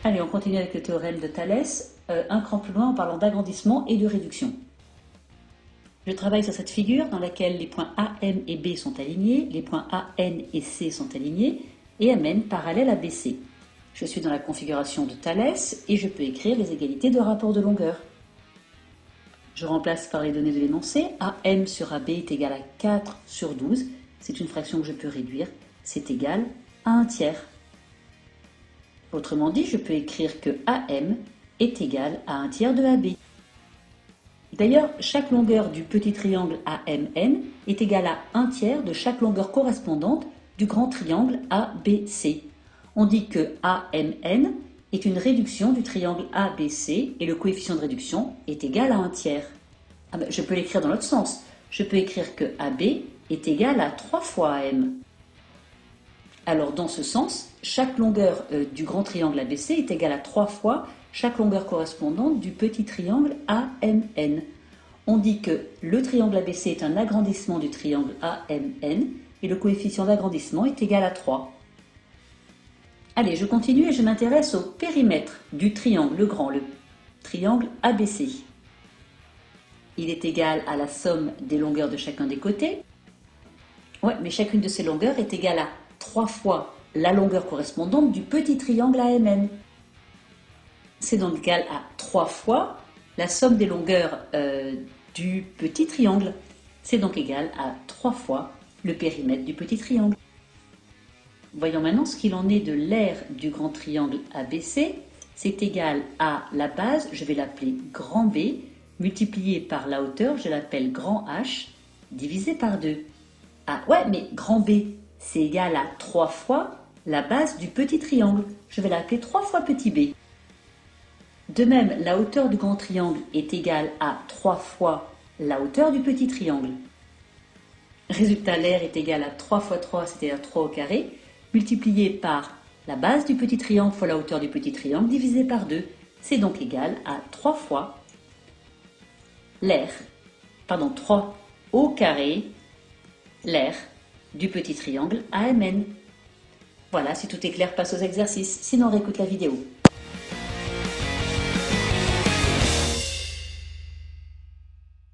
Allez, on continue avec le théorème de Thalès, un cran plus loin en parlant d'agrandissement et de réduction. Je travaille sur cette figure dans laquelle les points A, M et B sont alignés, les points A, N et C sont alignés et MN parallèle à BC. Je suis dans la configuration de Thalès et je peux écrire les égalités de rapport de longueur. Je remplace par les données de l'énoncé. AM sur AB est égal à 4 sur 12. C'est une fraction que je peux réduire. C'est égal à 1 tiers. Autrement dit, je peux écrire que AM est égal à 1 tiers de AB. D'ailleurs, chaque longueur du petit triangle AMN est égale à 1 tiers de chaque longueur correspondante du grand triangle ABC. On dit que AMN est une réduction du triangle ABC et le coefficient de réduction est égal à 1 tiers. Je peux l'écrire dans l'autre sens. Je peux écrire que AB est égal à 3 fois AM. Alors dans ce sens, chaque longueur du grand triangle ABC est égale à 3 fois chaque longueur correspondante du petit triangle AMN. On dit que le triangle ABC est un agrandissement du triangle AMN et le coefficient d'agrandissement est égal à 3. Allez, je continue et je m'intéresse au périmètre du triangle grand, le triangle ABC. Il est égal à la somme des longueurs de chacun des côtés. Ouais, mais chacune de ces longueurs est égale à 3 fois la longueur correspondante du petit triangle AMN. C'est donc égal à 3 fois la somme des longueurs du petit triangle. C'est donc égal à 3 fois le périmètre du petit triangle. Voyons maintenant ce qu'il en est de l'aire du grand triangle ABC. C'est égal à la base, je vais l'appeler grand B, multiplié par la hauteur, je l'appelle grand H, divisé par 2. Ah ouais, mais grand B, c'est égal à 3 fois la base du petit triangle. Je vais l'appeler 3 fois petit b. De même, la hauteur du grand triangle est égale à 3 fois la hauteur du petit triangle. Résultat, l'aire est égal à 3 fois 3, c'est-à-dire 3 au carré, multiplié par la base du petit triangle fois la hauteur du petit triangle, divisé par 2. C'est donc égal à 3 fois l'aire, 3 au carré, l'aire du petit triangle AMN. Voilà, si tout est clair, passe aux exercices. Sinon, réécoute la vidéo.